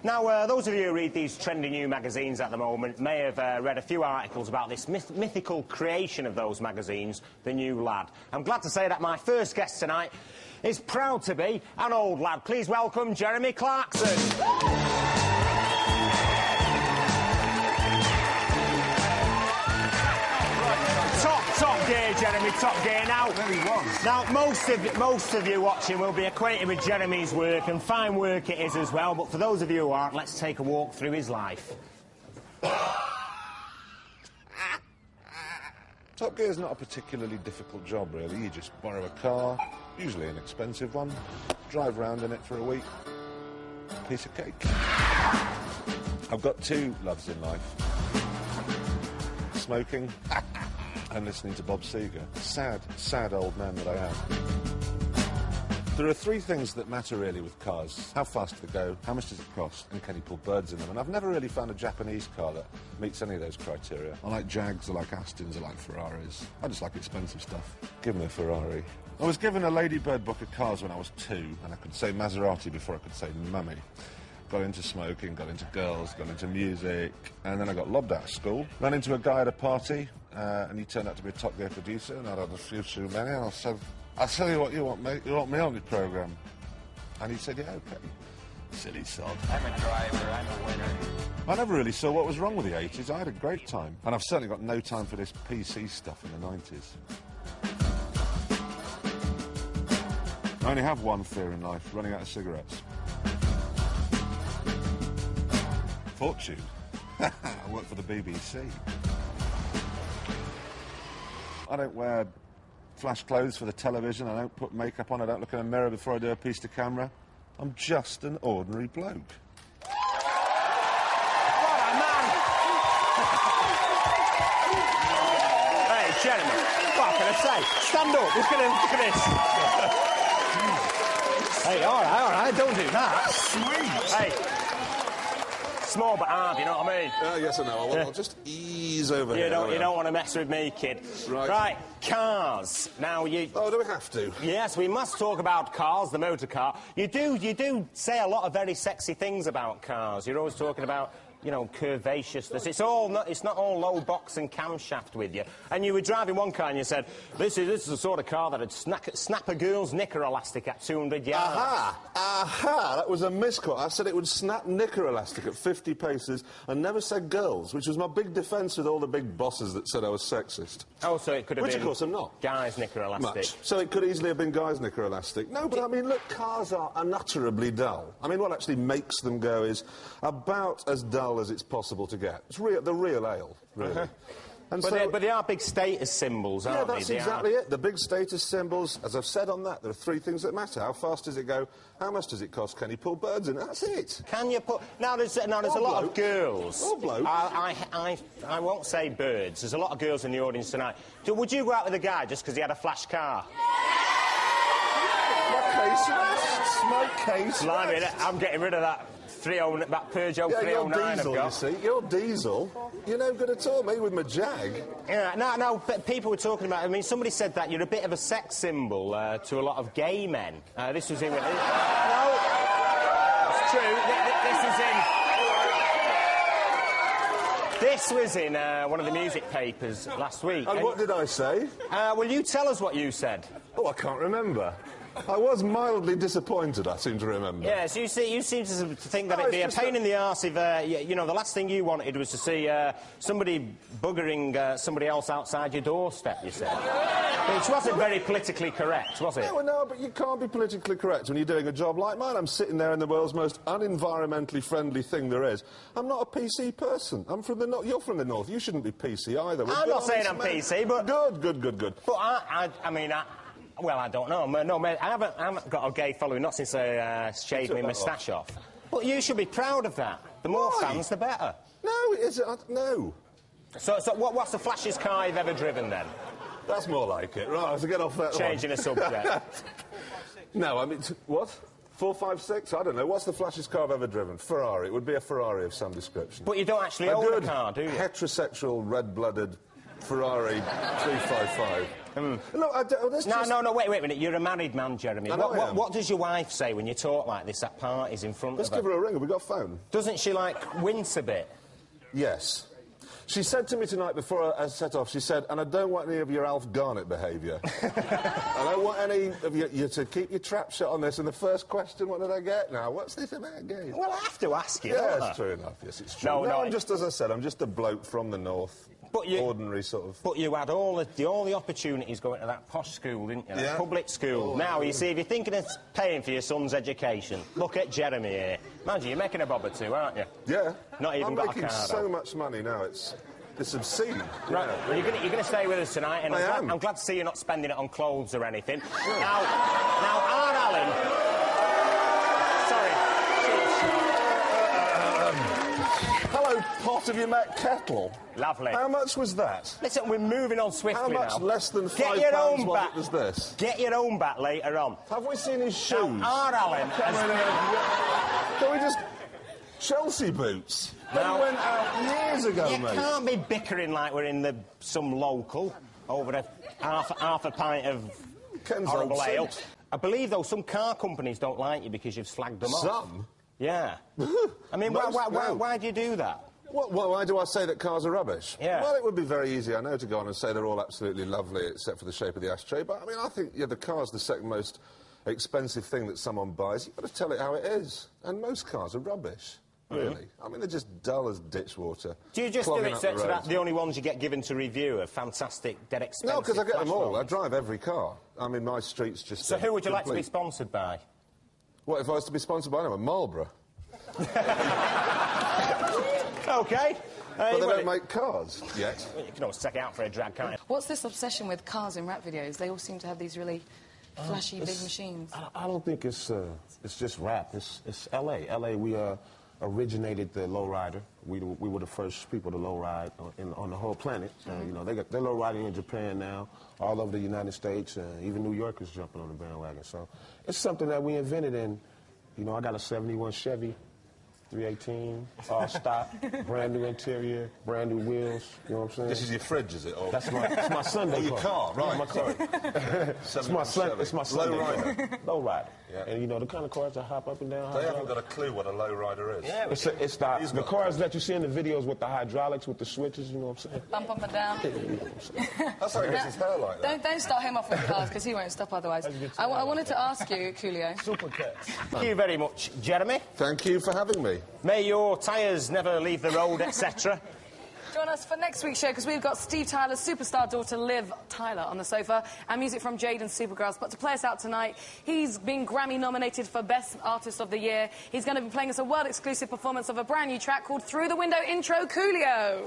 Now, those of you who read these trendy new magazines at the moment may have read a few articles about this mythical creation of those magazines, the new lad. I'm glad to say that my first guest tonight is proud to be an old lad. Please welcome Jeremy Clarkson. Top gear, Jeremy, top gear. Now, most of you watching will be acquainted with Jeremy's work, and fine work it is as well, but for those of you who aren't, let's take a walk through his life. Top gear's not a particularly difficult job, really. You just borrow a car, usually an expensive one, drive around in it for a week, piece of cake. I've got two loves in life. Smoking and listening to Bob Seger. Sad, sad old man that I am. There are three things that matter really with cars. How fast they go, how much does it cost, and can you pull birds in them? And I've never really found a Japanese car that meets any of those criteria. I like Jags, I like Astons, I like Ferraris. I just like expensive stuff. Give me a Ferrari. I was given a Ladybird book of cars when I was 2, and I could say Maserati before I could say Mummy. Got into smoking, got into girls, got into music, and then I got lobbed out of school. Ran into a guy at a party, and he turned out to be a Top Gear producer, and I'd had a few too many, and I said, I'll tell you what you want, mate. You want me on the programme? And he said, yeah, OK. Silly sod. I'm a driver, I'm a winner. I never really saw what was wrong with the 80s. I had a great time. And I've certainly got no time for this PC stuff in the 90s. I only have one fear in life, running out of cigarettes. Fortune. I work for the BBC. I don't wear flash clothes for the television. I don't put makeup on. I don't look in a mirror before I do a piece to camera. I'm just an ordinary bloke. What a man! Hey, Jeremy, what can I say? Stand up, look at this. Hey, all right, don't do that. Sweet. Hey. Small but hard, you know what I mean? Yes, I know. I'll just ease over you here. You don't want to mess with me, kid. Right, cars. Now, you... Oh, do we have to? Yes, we must talk about cars, the motor car. You do say a lot of very sexy things about cars. You're always talking about, you know, curvaceousness. It's not all low box and camshaft with you. And you were driving one car and you said, this is the sort of car that'd snap a girl's knicker elastic at 200 yards. Aha! That was a misquote. I said it would snap knicker elastic at 50 paces and never said girls, which was my big defence with all the big bosses that said I was sexist. Oh, so it could have been... Which, of course, I'm not. Guys' knicker elastic. Much. So it could easily have been guys' knicker elastic. No, but I mean, look, cars are unutterably dull. I mean, what actually makes them go is about as dull as it's possible to get. It's the real ale, really. And but they are big status symbols, aren't they? Yeah, that's exactly it. The big status symbols, as I've said on that, there are three things that matter. How fast does it go? How much does it cost? Can you pull birds in? That's it. Can you put... Now, there's a lot of girls... Or blokes. I won't say birds. There's a lot of girls in the audience tonight. Would you go out with a guy just because he had a flash car? My case. Blimey, I'm getting rid of that Peugeot 309 I've got. You see, you're diesel. You're no good at all, me with my Jag. Yeah, no, but people were talking about... I mean, somebody said that you're a bit of a sex symbol to a lot of gay men. This was in... No, it's true. This was in one of the music papers last week. And what did I say? Well, you tell us what you said. Oh, I can't remember. I was mildly disappointed, I seem to remember. Yes, you seem to think that it'd be a pain in the arse if, you know, the last thing you wanted was to see somebody buggering somebody else outside your doorstep, you said. Which wasn't very politically correct, was it? No, but you can't be politically correct when you're doing a job like mine. I'm sitting there in the world's most un-environmentally friendly thing there is. I'm not a PC person. I'm from the north. You're from the north. You shouldn't be PC either. I'm not saying I'm PC, but... Good. But I mean... Well, I don't know. No, mate, I haven't got a gay following, not since I shaved my moustache off. But you should be proud of that. The more fans, the better. No, it isn't. No. So what's the flashiest car you've ever driven, then? That's more like it. Right, to get off that Changing the subject. No, I mean, what? 456? I don't know. What's the flashiest car I've ever driven? Ferrari. It would be a Ferrari of some description. But you don't actually own a car, do you? Heterosexual, red-blooded Ferrari 355. Look, No, wait a minute. You're a married man, Jeremy. I know I am. What does your wife say when you talk like this at parties in front Let's of her? give her a ring. Have we got a phone? Doesn't she, like, wince a bit? Yes. She said to me tonight before I set off, she said, and I don't want any of your Alf Garnett behaviour. I don't want any of you to keep your trap shut on this. And the first question, what did I get now? What's this about gay? Well, I have to ask you, Yeah, don't I? it's true enough. Yes, it's true. No, I'm just, as I said, I'm just a bloke from the north. Ordinary sort of... But you had all the opportunities going to that posh school, didn't you? That Yeah. public school. Now, you see, if you're thinking of paying for your son's education, look at Jeremy here. Mind you, you're making a bob or two, aren't you? Yeah. Not even I'm got a making card so on. much money now, it's obscene. Right, Yeah. well, you're going to stay with us tonight, and I'm glad to see you're not spending it on clothes or anything. Yeah. Now, Aunt Alan... Sorry. Hello, pot, have you met kettle? Lovely. How much was that? Listen, we're moving on swiftly now. How much less than £5 Get your own was back. it was this? Get your own back later on. Have we seen his shoes? Now, Aunt Alan Can we just... Chelsea boots? Now- They went out years ago, You mate. can't be bickering like we're in some local over half a pint of Ken's horrible old ale. suit. I believe, though, some car companies don't like you because you've slagged them off. Some? Yeah. I mean, Most don't. why do you do that? Why do I say that cars are rubbish? Yeah. Well, it would be very easy, I know, to go on and say they're all absolutely lovely except for the shape of the ashtray, but, I mean, I think the car's the second most expensive thing that someone buys. You've got to tell it how it is. And most cars are rubbish. Really. I mean, they're just dull as ditch water. Do you just do clogging it up so the that roads. the only ones you get given to review are fantastic, dead expensive? No, because I get them flash all. I phones? drive every car. I mean, my street's just... So who would you like to be complete. sponsored by? What, if I was to be sponsored by anyone? Marlborough. OK. But they well, don't make cars yet. You can always take it out for a drag, can't you? What's this obsession with cars in rap videos? They all seem to have these really flashy, big machines. I don't think it's just rap. It's L.A. L.A. We originated the lowrider. We were the first people to lowride on the whole planet. You know, they're lowriding in Japan now, all over the United States. Even New Yorkers jumping on the bandwagon. So it's something that we invented. And you know, I got a '71 Chevy 318, all stock, brand new interior, brand new wheels. You know what I'm saying? This is your fridge, is it? Or... That's my Sunday Oh, your car, right. Yeah, my car. It's my Sunday car. Lowrider. Yeah. And you know, the kind of cars that hop up and down. They haven't got a clue what a lowrider is. Yeah, It's the cars that you see in the videos with the hydraulics, with the switches, you know what I'm saying? Bump up and down. You know what I'm saying? That's how he gets his hair like that. Don't start him off with cars, because he won't stop otherwise. I wanted to ask you, Coolio. Super cats. Thank you very much, Jeremy. Thank you for having me. May your tyres never leave the road, etc. Join us for next week's show, because we've got Steve Tyler's superstar daughter, Liv Tyler, on the sofa, and music from Jade and Supergrass. But to play us out tonight, he's been Grammy-nominated for Best Artist of the Year. He's going to be playing us a world-exclusive performance of a brand new track called Through the Window Intro, Coolio.